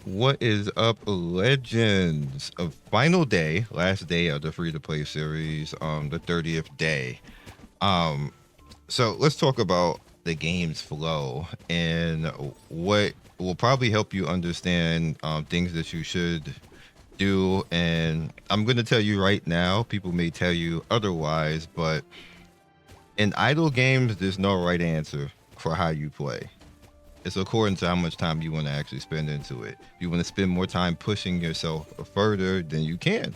What is up, legends? A final day, last day of the free-to-play series, the 30th day. Um, so let's talk about the game's flow and what will probably help you understand things that you should do. And I'm going to tell you right now, people may tell you otherwise, but in idle games, there's no right answer for how you play. It's according to how much time you want to actually spend into it. If you want to spend more time pushing yourself further, then you can.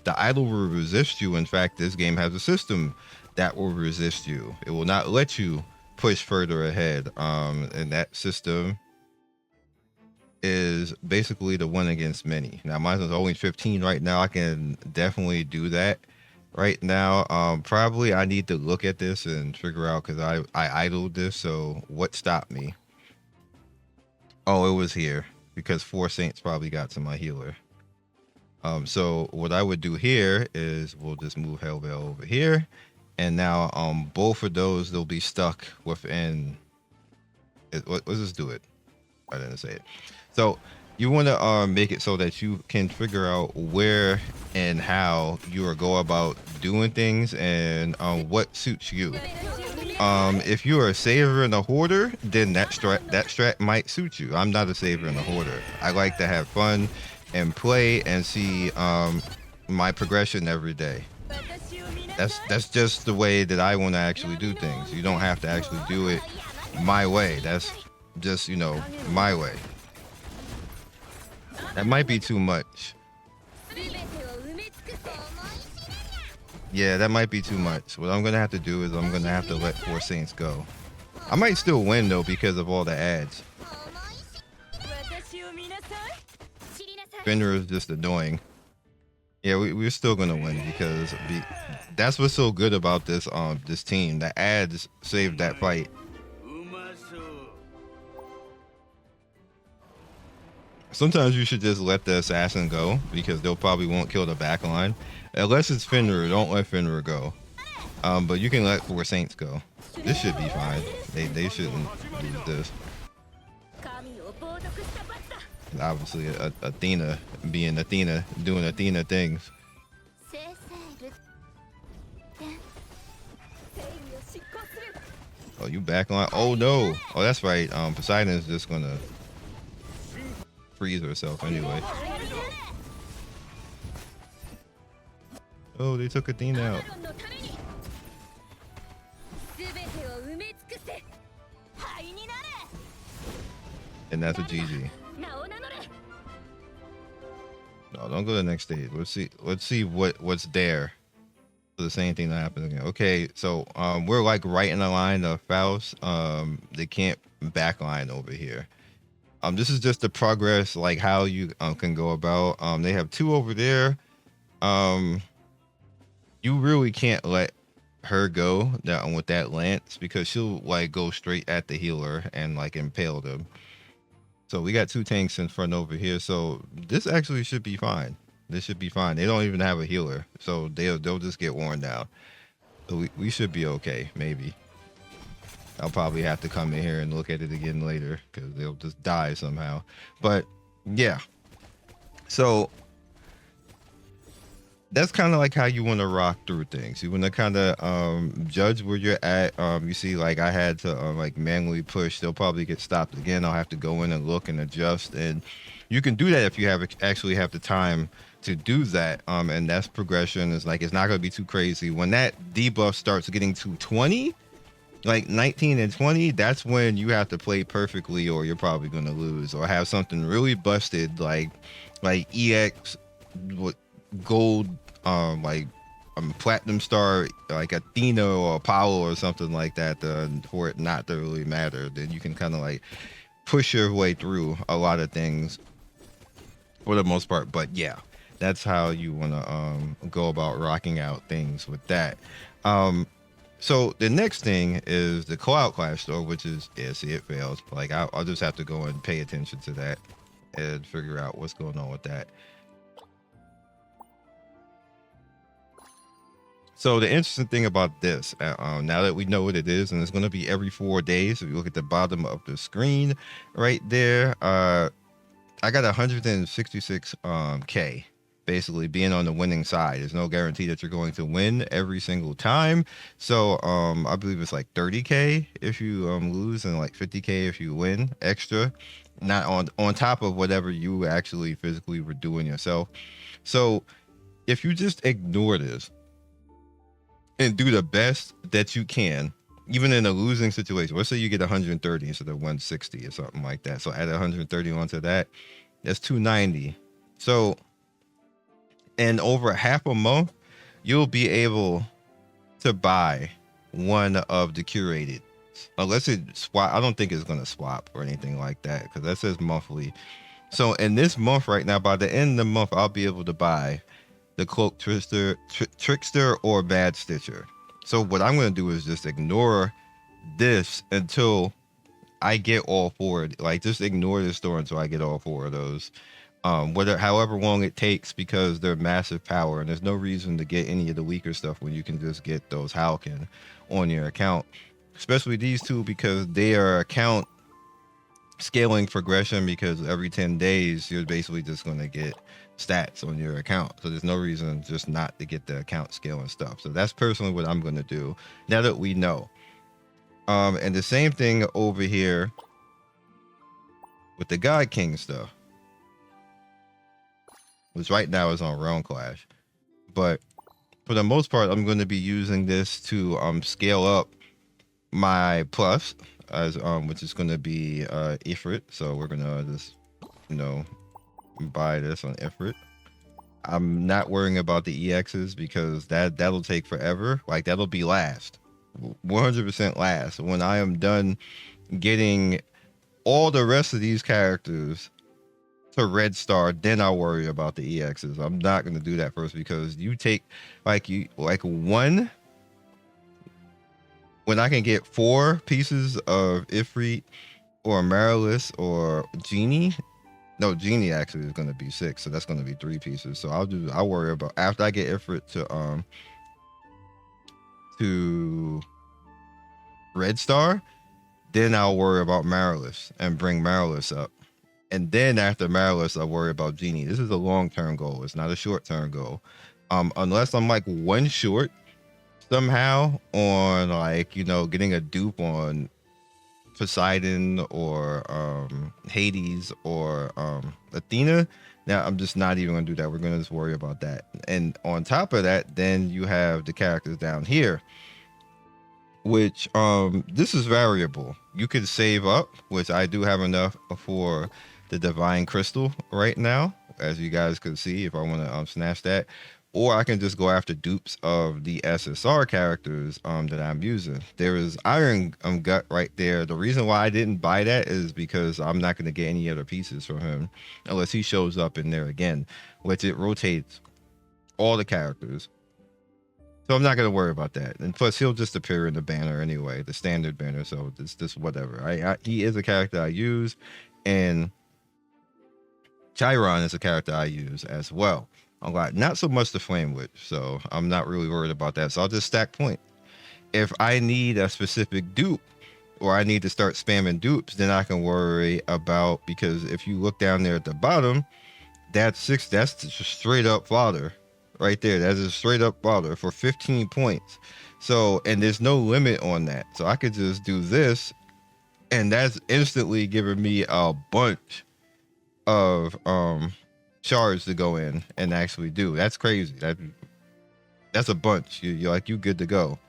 The idle will resist you. In fact, this game has a system that will resist you. It will not let you push further ahead. And that system is basically the one against many. Now, mine is only 15 right now. I can definitely do that right now. Probably I need to look at this and figure out, because I idled this. So what stopped me? Oh, it was here because 4 Saints probably got to my healer. So what I would do here is we'll just move Hellbell over here, and now both of those, they'll be stuck within it. Let's just do it. I didn't say it. So you want to make it so that you can figure out where and how you are go about doing things and what suits you. If you are a saver and a hoarder, then that strat might suit you. I'm not a saver and a hoarder. I like to have fun and play and see my progression every day. That's just the way that I want to actually do things. You don't have to actually do it my way. That's just, you know, my way. That might be too much. Yeah, that might be too much. What I'm gonna have to do is I'm gonna have to let 4 Saints go. I might still win though because of all the ads. Fender is just annoying. Yeah, we're still gonna win because that's what's so good about this this team. The ads saved that fight. Sometimes you should just let the assassin go because they'll probably won't kill the back line. Unless it's Fenrir, don't let Fenrir go. But you can let 4 Saints go. This should be fine. They shouldn't lose this. And obviously, Athena being Athena, doing Athena things. Oh, you back on? Oh no! Oh, that's right. Poseidon's just gonna freeze herself anyway. Oh, they took Athena out. And that's a GG. No, don't go to the next stage. Let's see what's there. The same thing that happens again. Okay, so we're like right in the line of Faust. They can't backline over here. This is just the progress, like how you can go about. They have 2 over there. You really can't let her go with that lance because she'll like go straight at the healer and like impale them. So we got 2 tanks in front over here. So this actually should be fine. This should be fine. They don't even have a healer, so they'll just get worn down. So we should be okay, maybe. I'll probably have to come in here and look at it again later because they'll just die somehow. But yeah, so that's kind of like how you want to rock through things. You want to kind of judge where you're at. You see, like I had to like manually push. They'll probably get stopped again. I'll have to go in and look and adjust. And you can do that if you actually have the time to do that. And that's progression. It's like it's not going to be too crazy. When that debuff starts getting to 20, like 19 and 20, that's when you have to play perfectly or you're probably going to lose or have something really busted like EX what gold like platinum star like Athena or Apollo or something like that for it not to really matter. Then you can kind of like push your way through a lot of things for the most part. But yeah, that's how you want to go about rocking out things with that. So the next thing is the Cloud Clash store, which is, yeah, see, it fails. Like I'll just have to go and pay attention to that and figure out what's going on with that. So the interesting thing about this, now that we know what it is, and it's going to be every 4 days. If you look at the bottom of the screen right there, I got 166 K basically being on the winning side. There's no guarantee that you're going to win every single time. So I believe it's like 30K if you lose and like 50K if you win extra, not on top of whatever you actually physically were doing yourself. So if you just ignore this and do the best that you can, even in a losing situation, let's say you get 130 instead of 160 or something like that. So add 130 onto that, that's 290. So in over half a month, you'll be able to buy one of the curated. Unless it swap, I don't think it's gonna swap or anything like that because that says monthly. So in this month right now, by the end of the month, I'll be able to buy the Cloak Trickster or Bad Stitcher. So what I'm gonna do is just ignore this until I get all four. Like just ignore this store until I get all four of those. Whether however long it takes because they're massive power and there's no reason to get any of the weaker stuff when you can just get those Halkin on your account. Especially these two because they are account scaling progression because every 10 days you're basically just going to get stats on your account. So there's no reason just not to get the account scaling stuff. So that's personally what I'm going to do now that we know. And the same thing over here with the God King stuff, which right now is on Realm Clash. But for the most part, I'm going to be using this to scale up my plus as which is going to be Ifrit. So we're going to just, you know, buy this on Ifrit. I'm not worrying about the EXs because that'll take forever. Like that'll be last, 100% last. When I am done getting all the rest of these characters to red star, then I'll worry about the EXs. I'm not going to do that first because you take like one, when I can get 4 pieces of Ifrit or Marilis or Genie. No, Genie actually is going to be 6, so that's going to be 3 pieces. So I'll worry about after I get Ifrit to red star, then I'll worry about Marilis and bring Marilis up. And then after Marilis, I'll worry about Genie. This is a long-term goal. It's not a short-term goal. Unless I'm like one short somehow on like, you know, getting a dupe on Poseidon or Hades or Athena. Now I'm just not even gonna do that. We're gonna just worry about that. And on top of that, then you have the characters down here, which this is variable. You could save up, which I do have enough for the Divine Crystal right now, as you guys could see if I want to snatch that, or I can just go after dupes of the SSR characters that I'm using. There is Iron Gut right there. The reason why I didn't buy that is because I'm not going to get any other pieces from him unless he shows up in there again, which it rotates all the characters. So I'm not going to worry about that. And plus, he'll just appear in the banner anyway, the standard banner. So it's just whatever. He is a character I use, and Chiron is a character I use as well a lot. Not so much the Flame Witch, so I'm not really worried about that. So I'll just stack point. If I need a specific dupe or I need to start spamming dupes, then I can worry about, because if you look down there at the bottom, that's just straight up fodder right there. That's a straight up fodder for 15 points. So, and there's no limit on that. So I could just do this, and that's instantly giving me a bunch of shards to go in and actually do. That's crazy. That's a bunch. You're like, you good to go.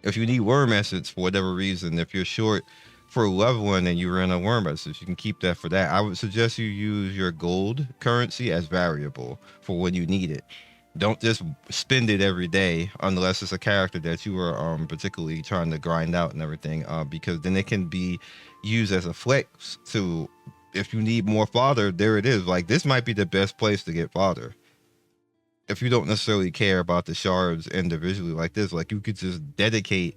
If you need worm essence for whatever reason, if you're short for leveling and you run a worm essence, you can keep that for that. I would suggest you use your gold currency as variable for when you need it. Don't just spend it every day unless it's a character that you are particularly trying to grind out and everything, because then it can be used as a flex to, if you need more fodder, there it is. Like, this might be the best place to get fodder. If you don't necessarily care about the shards individually like this, like you could just dedicate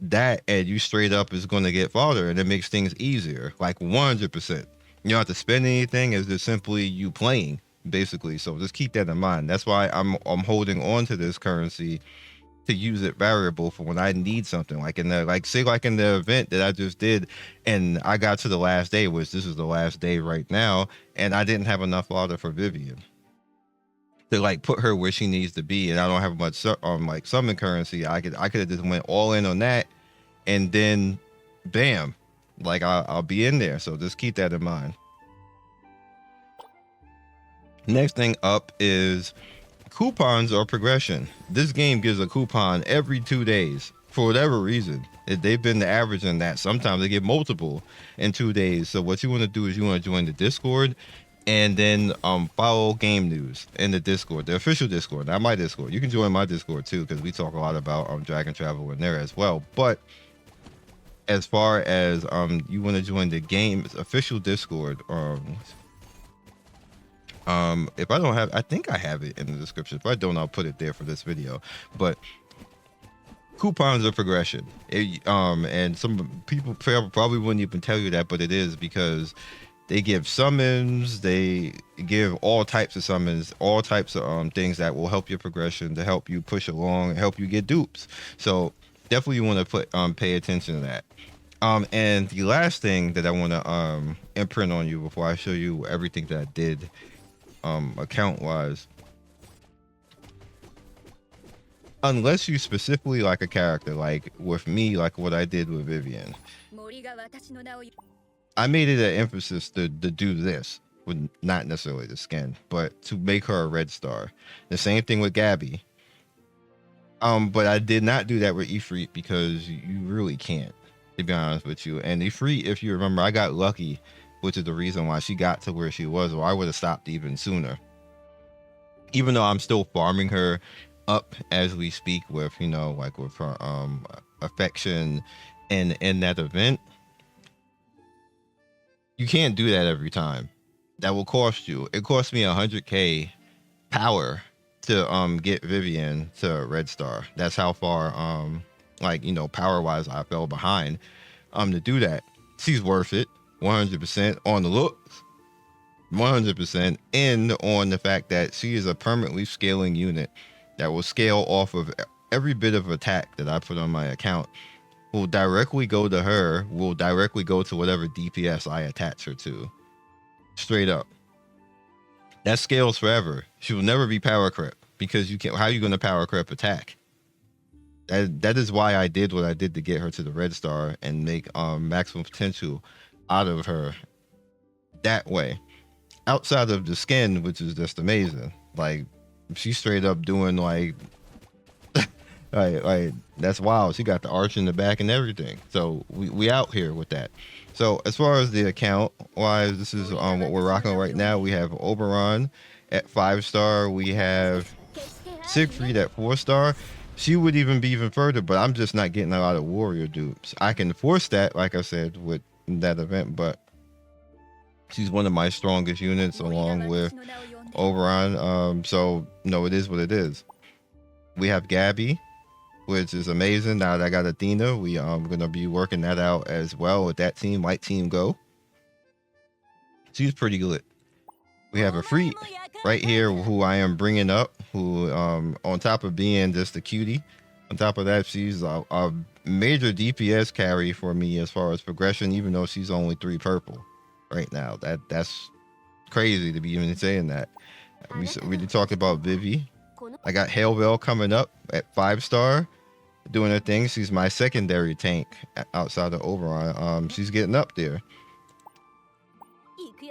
that and you straight up is going to get fodder, and it makes things easier, like 100%. You don't have to spend anything. It's just simply you playing, basically. So just keep that in mind. That's why I'm holding on to this currency to use it variable for when I need something. Like in the like in the event that I just did, and I got to the last day, which this is the last day right now, and I didn't have enough fodder for Vivian to like put her where she needs to be, and I don't have much like summon currency. I could have just went all in on that, and then bam, like I'll be in there. So just keep that in mind. Next thing up is coupons or progression. This game gives a coupon every 2 days for whatever reason. They've been averaging that. Sometimes they get multiple in 2 days. So what you want to do is you want to join the Discord and then follow game news in the Discord, the official Discord, not my Discord. You can join my Discord too, because we talk a lot about Dragon Travel in there as well. But as far as you want to join the game's official Discord, if I don't have, I think I have it in the description. If I don't, I'll put it there for this video. But coupons of progression, and some people probably wouldn't even tell you that, but it is, because they give summons, they give all types of summons, all types of things that will help your progression, to help you push along, help you get dupes. So definitely you want to pay attention to that. And the last thing that I want to imprint on you before I show you everything that I did account wise, unless you specifically like a character, like with me, like what I did with Vivian, I made it an emphasis to do this, with not necessarily the skin, but to make her a red star. The same thing with Gabby. But I did not do that with Ifrit, because you really can't, to be honest with you. And Ifrit, if you remember, I got lucky, which is the reason why she got to where she was, or I would have stopped even sooner. Even though I'm still farming her up as we speak with, you know, like with her affection and in that event. You can't do that every time. That will cost you. It cost me 100k power to get Vivian to red star. That's how far like, you know, power wise I fell behind to do that. She's worth it 100% on the looks, 100%, and on the fact that she is a permanently scaling unit that will scale off of every bit of attack that I put on my account. Will directly go to her, will directly go to whatever DPS I attach her to. Straight up. That scales forever. She will never be power creep, because you can't. How are you going to power creep attack? That is why I did what I did to get her to the red star and make maximum potential out of her that way. Outside of the skin, which is just amazing. Like, she's straight up doing like like that's wild. She got the arch in the back and everything. So we out here with that. So as far as the account wise, this is what we're rocking right now. We have Oberonnie at 5-star. We have Siegfried at 4-star. She would even be even further, but I'm just not getting a lot of warrior dupes. I can force that, like I said, with that event, but she's one of my strongest units along with Oberonnie. So no, it is what it is. We have Gabby, which is amazing. Now that I got Athena, we gonna be working that out as well with that team, white team go. She's pretty good. We have a Ifrit right here, who I am bringing up, who on top of being just a cutie, on top of that, she's a major DPS carry for me as far as progression, even though she's only 3 purple right now. That's crazy to be even saying that. We talked about Vivi. I got Hailbell coming up at 5-star, doing her thing. She's my secondary tank outside of Oberonnie. She's getting up there.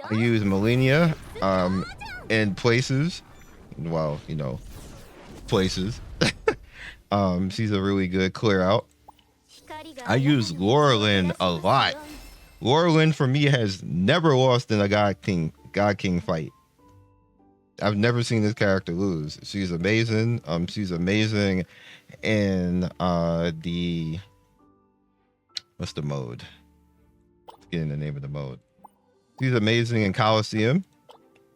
I use Melania in places. Well, you know, places. She's a really good clear out. I use Laurelin a lot. Laurelin for me has never lost in a God King fight. I've never seen this character lose. She's amazing. She's amazing in the, what's the mode? Getting the name of the mode. She's amazing in Coliseum.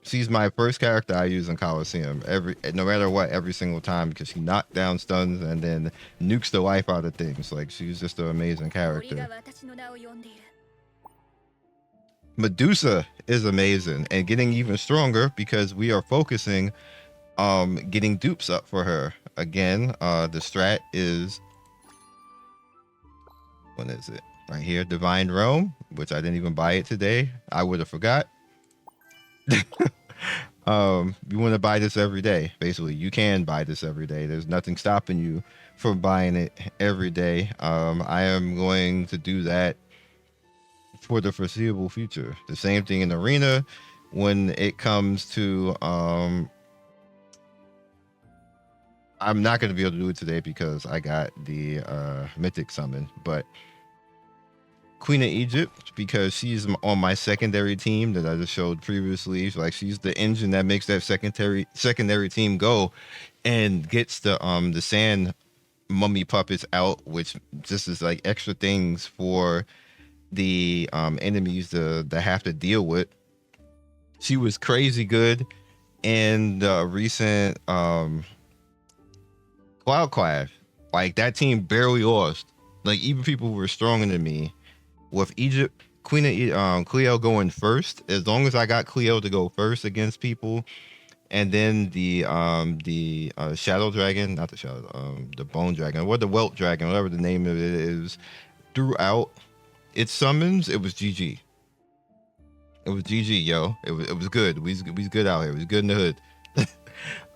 She's my first character I use in Coliseum no matter what, every single time, because she knocked down stuns and then nukes the life out of things. Like, she's just an amazing character. Medusa is amazing and getting even stronger because we are focusing getting dupes up for her. Again, the strat is, what is it? Right here, Divine Realm, which I didn't even buy it today. I would have forgot. You want to buy this every day. Basically, you can buy this every day. There's nothing stopping you from buying it every day. I am going to do that for the foreseeable future. The same thing in arena when it comes to I'm not going to be able to do it today because I got the mythic summon, but Queen of Egypt, because she's on my secondary team that I just showed previously. Like, she's the engine that makes that secondary team go, and gets the sand mummy puppets out, which just is like extra things for the enemies to have to deal with. She was crazy good in the recent Cloud Clash. Like, that team barely lost. Like, even people who were stronger than me. With Egypt, Queen of Cleo going first, as long as I got Cleo to go first against people, and then the Shadow Dragon, not the Shadow, the Bone Dragon, or the Welt Dragon, whatever the name of it is, throughout its summons, it was GG. It was GG, yo. It was good. We was good out here. It was good in the hood.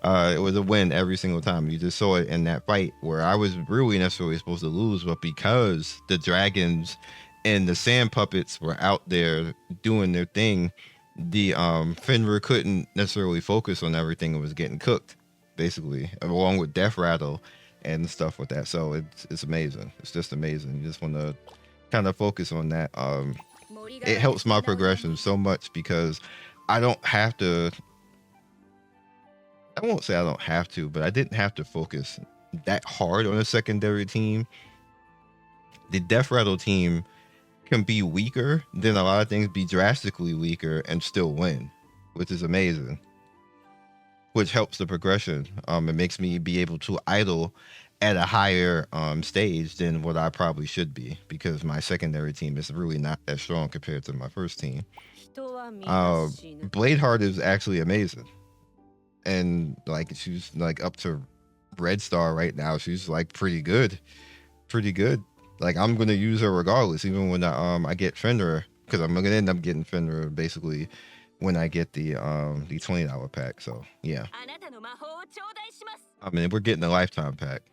It was a win every single time. You just saw it in that fight where I was really necessarily supposed to lose, but because the dragons and the sand puppets were out there doing their thing, the Fenrir couldn't necessarily focus on everything and was getting cooked, basically, along with Death Rattle and stuff with that. So it's amazing. It's just amazing. You just want to kind of focus on that. It helps my progression so much because I don't have to. I won't say I don't have to, but I didn't have to focus that hard on a secondary team. The Death Rattle team can be weaker, then a lot of things be drastically weaker and still win, which is amazing, which helps the progression. It makes me be able to idle at a higher stage than what I probably should be, because my secondary team is really not that strong compared to my first team. Bladeheart is actually amazing, and like, she's like up to red star right now. She's like pretty good. Like, I'm gonna use her regardless, even when I get Fenrir, because I'm gonna end up getting Fenrir basically when I get the $20 pack. So yeah, I mean, we're getting a lifetime pack,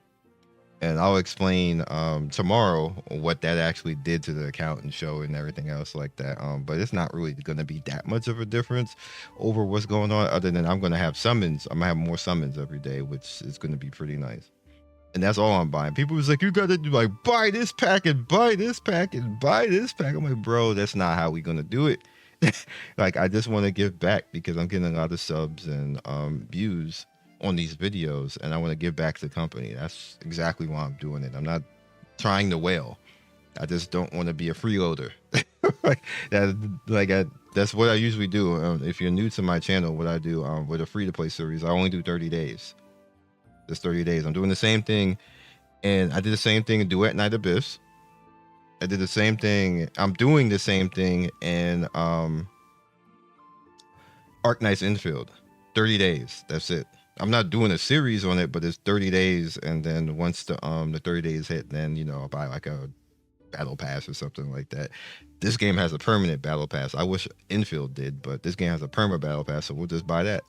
and I'll explain tomorrow what that actually did to the account and show and everything else like that. But it's not really gonna be that much of a difference over what's going on, other than I'm gonna have summons. I'm gonna have more summons every day, which is gonna be pretty nice. And that's all I'm buying. People was like, you gotta do, like, buy this pack and buy this pack and buy this pack. I'm like, bro, that's not how we gonna do it. Like, I just want to give back because I'm getting a lot of subs and views on these videos, and I want to give back to the company. That's exactly why I'm doing it. I'm not trying to whale. I just don't want to be a freeloader. That's what I usually do. If you're new to my channel, what I do with a free-to-play series, I only do 30 days. Just 30 days. I'm doing the same thing, and I did the same thing in Duet Night Abyss. I did the same thing. I'm doing the same thing in Arc Knight's Infield. 30 days. That's it. I'm not doing a series on it, but it's 30 days, and then once the 30 days hit, then I'll buy like a battle pass or something like that. This game has a permanent battle pass. I wish Infield did, but this game has a perma battle pass, so we'll just buy that.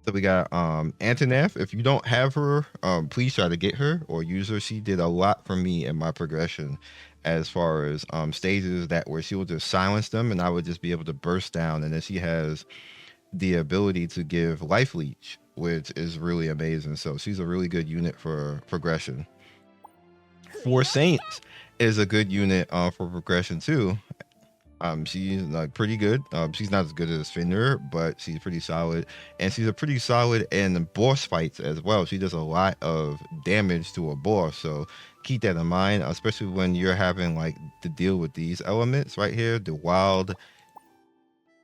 So we got Antonef. If you don't have her, please try to get her or use her. She did a lot for me in my progression, as far as stages where she will just silence them and I would just be able to burst down. And then she has the ability to give life leech, which is really amazing. So she's a really good unit for progression. Four Saints is a good unit for progression too. She's like pretty good. She's not as good as Fenrir, but she's pretty solid, and she's a pretty solid in boss fights as well. She does a lot of damage to a boss, so keep that in mind, especially when you're having like to deal with these elements right here, the wild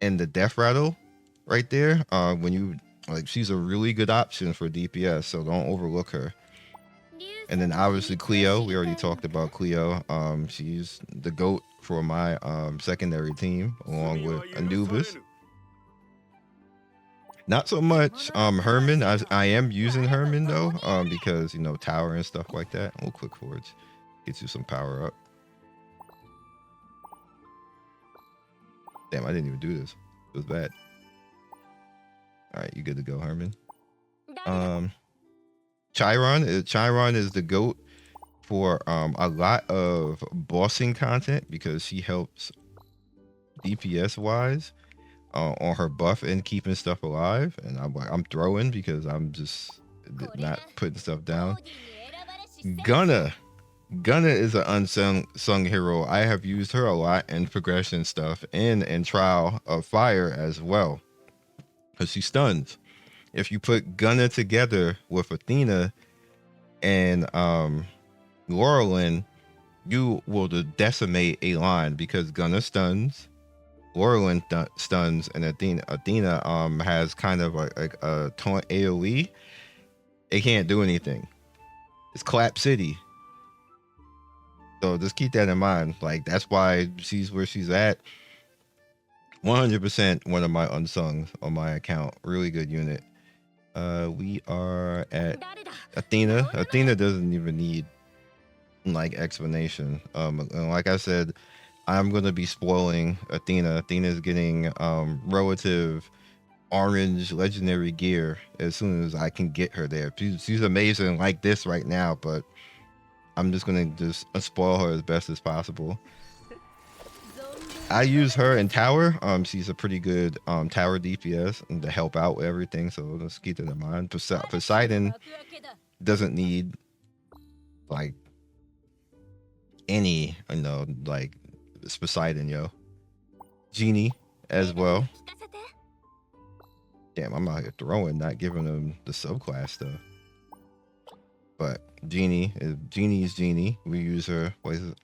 and the death rattle right there. When you like, she's a really good option for DPS, so don't overlook her. And then obviously Cleo, we already talked about Cleo. She's the GOAT for my secondary team, along with Anubis. Not so much Herman. I am using Herman though, because you know tower and stuff like that. We'll quick forwards, get you some power up. Damn, I didn't even do this. It was bad. All right, you good to go, Herman. Chiron is the GOAT for a lot of bossing content because she helps DPS wise on her buff and keeping stuff alive. And I'm throwing because I'm just not putting stuff down. Gunna is an unsung hero. I have used her a lot in progression stuff and in Trial of Fire as well because she stuns. If you put Gunna together with Athena and Laurelin, you will decimate a line because Gunna stuns, Laurelin stuns, and Athena has kind of like a taunt AoE. It can't do anything. It's Clap City. So just keep that in mind. Like that's why she's where she's at. 100% one of my unsungs on my account. Really good unit. We are at Athena. Athena doesn't even need like explanation. And like I said, I'm gonna be spoiling Athena. Athena's getting relative orange legendary gear as soon as I can get her there. She's amazing like this right now, but I'm just gonna spoil her as best as possible. I use her in tower. She's a pretty good tower DPS and to help out with everything. So let's keep that in mind. Poseidon doesn't need like any, you know, like it's Poseidon, yo. Genie as well. Damn, I'm out here throwing, not giving them the subclass stuff. But Genie is Genie. We use her. What is it?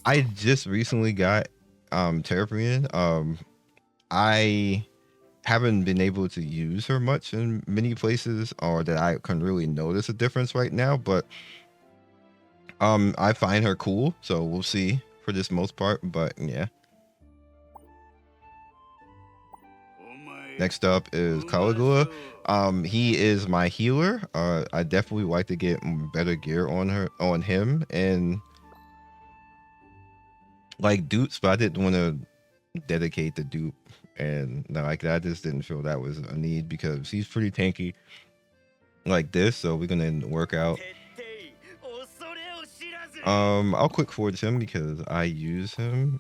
I just recently got Terraprian. I haven't been able to use her much in many places, or that I can really notice a difference right now. But I find her cool, so we'll see for this most part. But yeah. Next up is Caligula. He is my healer. I definitely like to get better gear on him and like dupes, but I didn't want to dedicate the dupe, and like that. I just didn't feel that was a need because he's pretty tanky like this. So we're gonna work out. I'll quick forward him because I use him.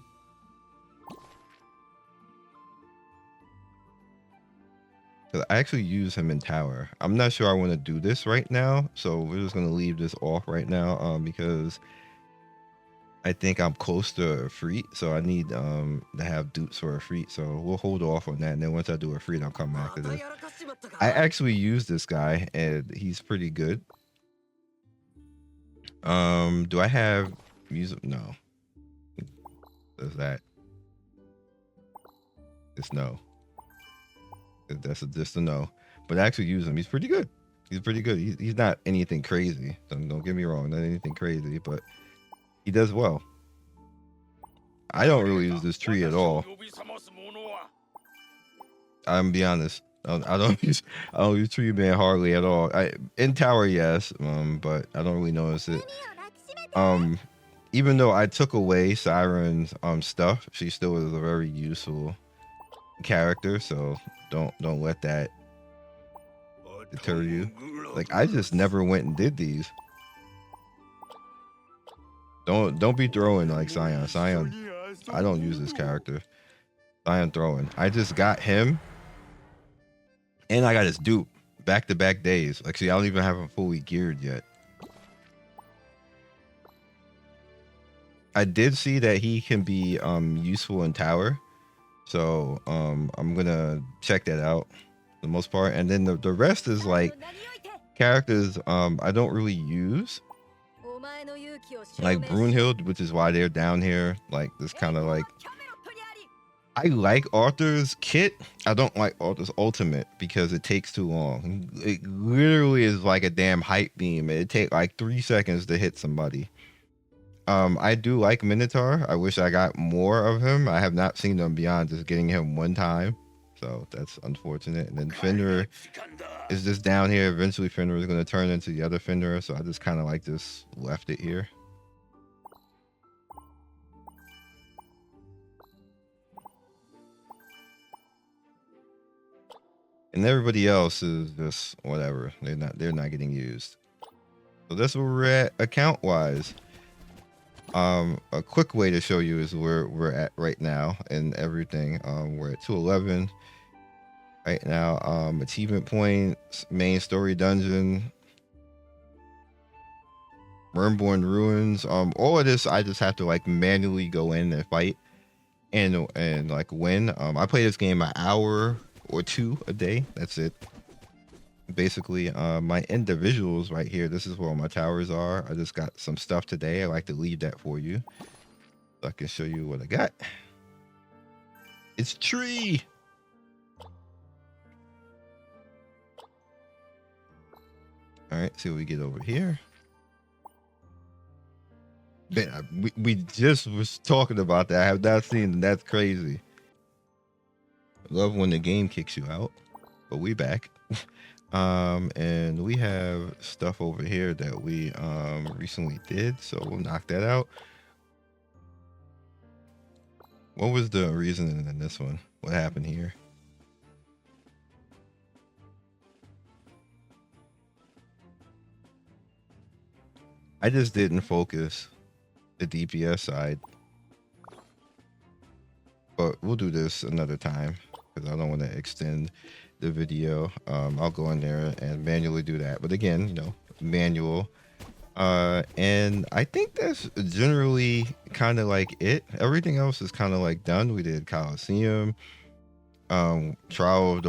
I actually use him in tower. I'm not sure I want to do this right now, so we're just gonna leave this off right now because I think I'm close to a freet, so I need to have dupes for a freet. So we'll hold off on that, and then once I do a freet, I'll come back to this. I actually use this guy, and he's pretty good. Do I have music? No. Does that? It's no. That's just a no. But I actually use him. He's pretty good. He's pretty good. He's not anything crazy. Don't get me wrong. Not anything crazy, but he does well. I don't really use this tree at all. I'm be honest. I don't use tree man hardly at all. In tower, yes, but I don't really notice it. Even though I took away Siren's stuff, she still is a very useful character. So don't let that deter you. Like I just never went and did these. Don't be throwing like Sion. I don't use this character. Sion throwing. I just got him, and I got his dupe back-to-back days. Like, see, I don't even have him fully geared yet. I did see that he can be useful in tower, so I'm gonna check that out for the most part. And then the rest is like characters I don't really use, like Brunhild, which is why they're down here. Like this kind of like, I like Arthur's kit. I don't like Arthur's ultimate because it takes too long. It literally is like a damn hype beam. It takes like 3 seconds to hit somebody. I do like Minotaur. I wish I got more of him. I have not seen them beyond just getting him one time. So that's unfortunate. And then Fenrir is just down here. Eventually Fenrir is going to turn into the other Fenrir, so I just kind of like just left it here. And everybody else is just whatever. They're not getting used. So that's where we're at account wise. A quick way to show you is where we're at right now and everything. We're at 211 right now. Achievement points, main story dungeon, Wormborn Ruins. All of this I just have to like manually go in and fight and like win. I play this game an hour or 2 a day. That's it. Basically, my individuals right here. This is where all my towers are. I just got some stuff today. I like to leave that for you so I can show you what I got. It's tree. All right, see what we get over here. Man, we just was talking about that. I have not seen. That's crazy. Love when the game kicks you out, but we back. And we have stuff over here that we recently did, so we'll knock that out. What was the reasoning in this one? What happened here? I just didn't focus the DPS side, but we'll do this another time because I don't want to extend the video. I'll go in there and manually do that, but again, you know, manual. And I think that's generally kind of like it. Everything else is kind of like done. We did Coliseum, Trial of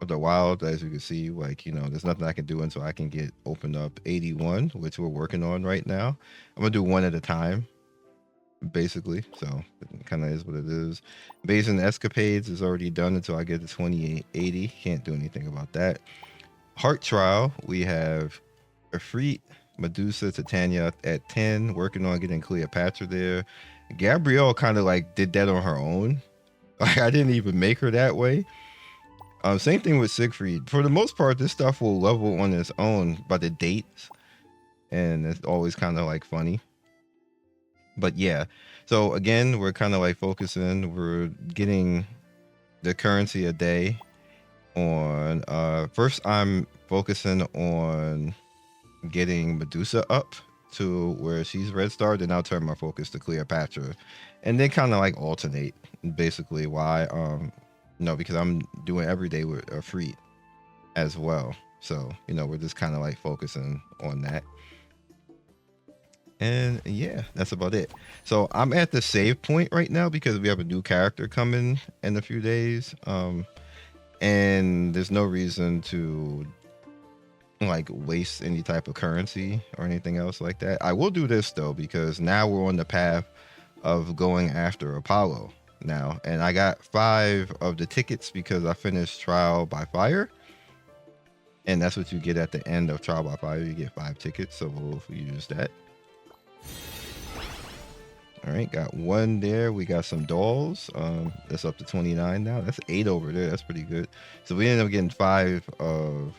the Wild. As you can see, like, you know, there's nothing I can do until I can get open up 81, which we're working on right now. I'm gonna do one at a time, basically, so it kind of is what it is. Basin Escapades is already done until I get to 2880. Can't do anything about that. Heart Trial, we have Efreet, Medusa, Titania at 10, working on getting Cleopatra there. Gabrielle kind of like did that on her own. Like, I didn't even make her that way. Same thing with Siegfried. For the most part, this stuff will level on its own by the dates, and it's always kind of like funny. But yeah, so again, we're kind of like focusing. We're getting the currency a day on. First, I'm focusing on getting Medusa up to where she's red star. Then I'll turn my focus to Cleopatra, and then kind of like alternate. Basically, why? No, because I'm doing every day with a free as well. So, you know, we're just kind of like focusing on that. And yeah, that's about it. So I'm at the save point right now because we have a new character coming in a few days. And there's no reason to like waste any type of currency or anything else like that. I will do this though, because now we're on the path of going after Apollo now, and I got 5 of the tickets because I finished Trial by Fire, and that's what you get at the end of Trial by Fire. You get 5 tickets, so we'll use that. All right, got 1 there. We got some dolls. That's up to 29 now. That's 8 over there. That's pretty good. So we ended up getting 5 of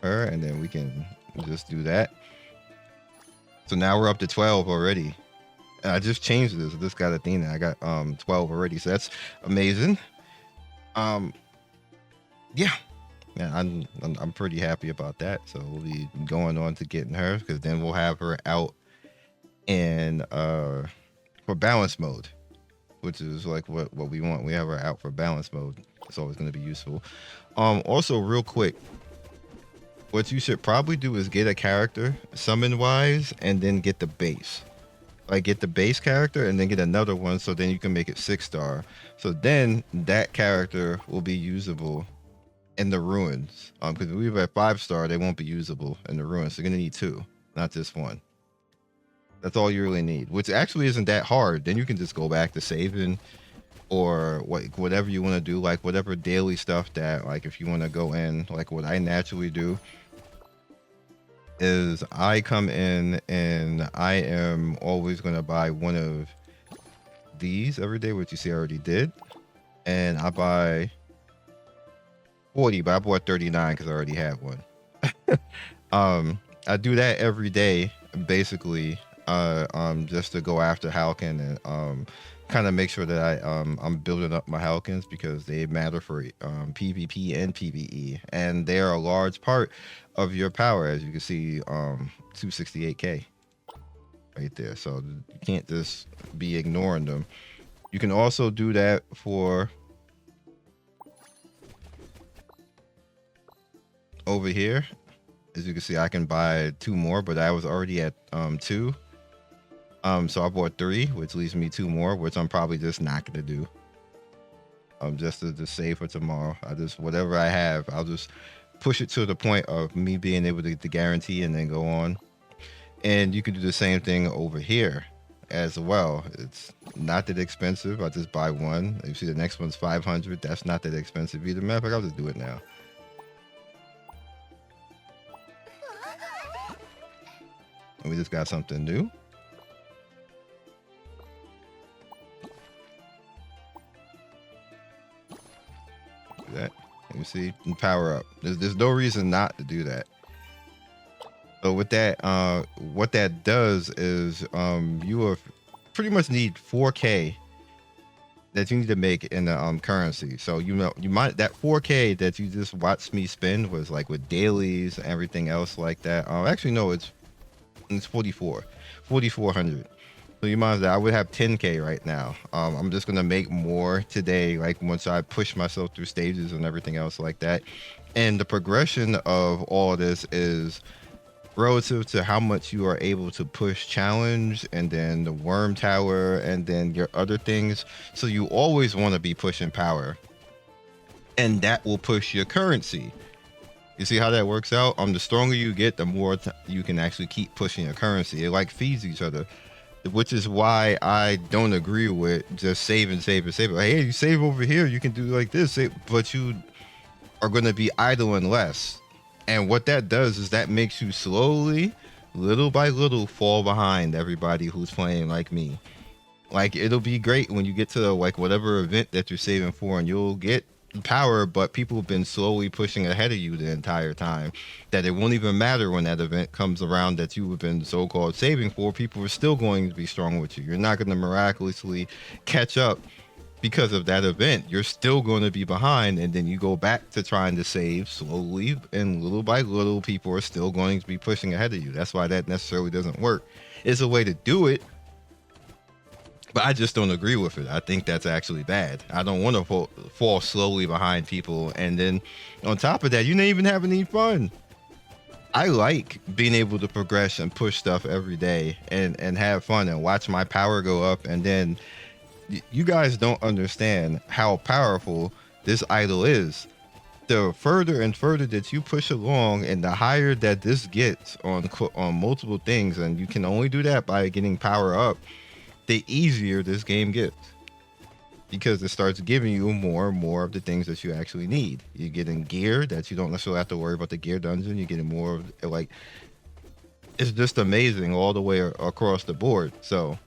her, and then we can just do that. So now we're up to 12 already. And I just changed this. I just got Athena. I got 12 already, so that's amazing. Yeah, I'm pretty happy about that. So we'll be going on to getting her, because then we'll have her out in for balance mode, which is like what we want. We have her out for balance mode. It's always going to be useful. Also, real quick, what you should probably do is get a character summon wise, and then get the base. Like, get the base character and then get another one, so then you can make it 6-star. So then that character will be usable in the ruins. Because if we have a 5-star, they won't be usable in the ruins. So you're gonna need 2, not just 1. That's all you really need, which actually isn't that hard. Then you can just go back to saving, or whatever you want to do, like whatever daily stuff that, like, if you want to go in, like what I naturally do is I come in and I am always going to buy one of these every day, which you see I already did. and I buy 40, but I bought 39 because I already had one. I do that every day, basically, just to go after Halcyon and kind of make sure that I'm building up my Halcyons because they matter for PvP and PvE, and they are a large part of your power, as you can see, 268k right there. So you can't just be ignoring them. You can also do that for over here. As you can see, I can buy 2 more, but I was already at 2. So I bought 3, which leaves me 2 more, which I'm probably just not gonna do. Just to save for tomorrow. Whatever I have, I'll just push it to the point of me being able to guarantee and then go on. And you can do the same thing over here as well. It's not that expensive. I just buy 1. You see the next one's 500. That's not that expensive either. Matter of fact, I'll just do it now. And we just got something new. Do that. And you see, and power up. There's no reason not to do that. So with that, what that does is you will pretty much need 4K that you need to make in the currency. So you might, that 4K that you just watched me spend was like with dailies and everything else like that. Actually no, it's 4,400. So you might as well, I would have 10K right now. I'm just gonna make more today, like once I push myself through stages and everything else like that. And the progression of all of this is relative to how much you are able to push challenge, and then the worm tower, and then your other things. So you always want to be pushing power, and that will push your currency. You see how that works out? The stronger you get, the more you can actually keep pushing your currency. It like feeds each other, which is why I don't agree with just save. Like, hey, you save over here, you can do like this, but you are going to be idling less. And what that does is that makes you slowly, little by little, fall behind everybody who's playing like me. Like, it'll be great when you get to like whatever event that you're saving for, and you'll get power, but people have been slowly pushing ahead of you the entire time, that it won't even matter when that event comes around that you have been so-called saving for. People are still going to be strong with you. You're not going to miraculously catch up because of that event. You're still going to be behind, and then you go back to trying to save slowly, and little by little people are still going to be pushing ahead of you. That's why that necessarily doesn't work. It's a way to do it, but I just don't agree with it. I think that's actually bad. I don't want to fall slowly behind people, and then on top of that, you don't even have any fun. I like being able to progress and push stuff every day and have fun and watch my power go up. And then you guys don't understand how powerful this idol is. The further and further that you push along, and the higher that this gets on multiple things, and you can only do that by getting power up, the easier this game gets, because it starts giving you more and more of the things that you actually need. You're getting gear that you don't necessarily have to worry about the gear dungeon. You're getting more of, like, it's just amazing all the way across the board. So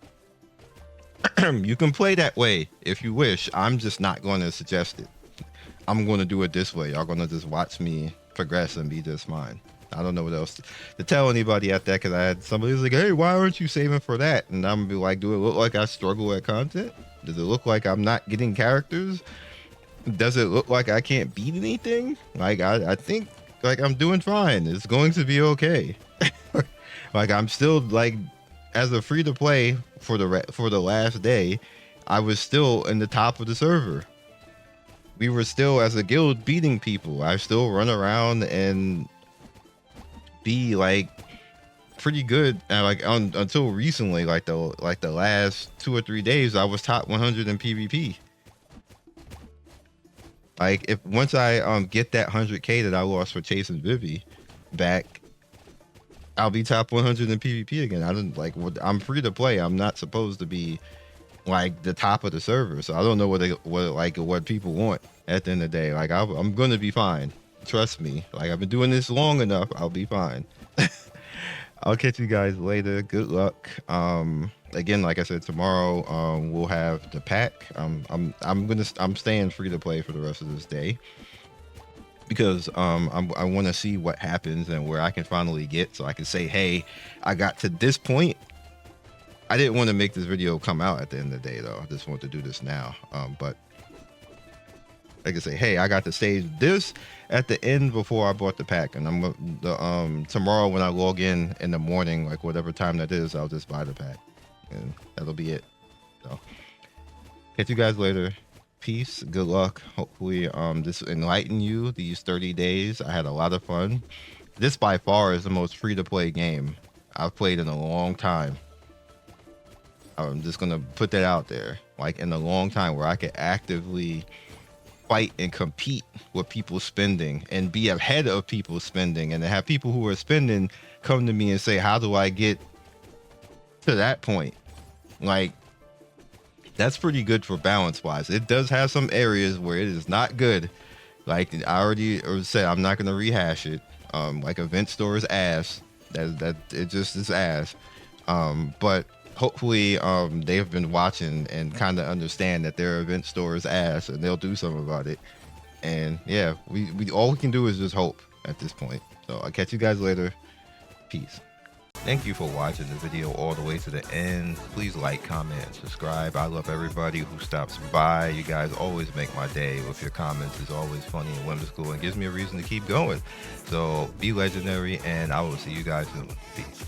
you can play that way if you wish. I'm just not going to suggest it. I'm going to do it this way. Y'all going to just watch me progress and be just fine. I don't know what else to tell anybody at that, because I had somebody who's like, hey, why aren't you saving for that? And I'm gonna be like, do it look like I struggle at content? Does it look like I'm not getting characters? Does it look like I can't beat anything? Like, I think like I'm doing fine. It's going to be okay. Like, I'm still, like, as a free to play for the last day, I was still in the top of the server. We were still, as a guild, beating people. I still run around and be like pretty good, and like until recently, like the last 2 or 3 days, I was top 100 in PvP. Like, if once I get that 100k that I lost for chasing Vivi back, I'll be top 100 in PvP again. I don't like, I'm free to play. I'm not supposed to be like the top of the server, so I don't know what people want at the end of the day. Like, I'm gonna be fine. Trust me. Like, I've been doing this long enough. I'll be fine. I'll catch you guys later. Good luck. again, like I said, tomorrow we'll have the pack. I'm staying free to play for the rest of this day because I want to see what happens and where I can finally get, so I can say, hey, I got to this point. I didn't want to make this video come out at the end of the day though. I just want to do this now. But I can say, hey, I got to stage this at the end before I bought the pack, and tomorrow when I log in the morning, like whatever time that is, I'll just buy the pack, and that'll be it. So catch you guys later. Peace, good luck. Hopefully this enlightened you these 30 days. I had a lot of fun. This by far is the most free to play game I've played in a long time. I'm just gonna put that out there, like in a long time, where I could actively fight and compete with people spending and be ahead of people spending, and to have people who are spending come to me and say, how do I get to that point? Like, that's pretty good for balance wise. It does have some areas where it is not good. Like I already said, I'm not gonna rehash it. Like event store is ass. That it just is ass. But hopefully they've been watching and kind of understand that their event store is ass, and they'll do something about it. And yeah, we all we can do is just hope at this point. So I'll catch you guys later. Peace. Thank you for watching the video all the way to the end. Please like, comment, and subscribe. I love everybody who stops by. You guys always make my day with your comments. It's always funny and whimsical and gives me a reason to keep going. So be legendary, and I will see you guys soon. Peace.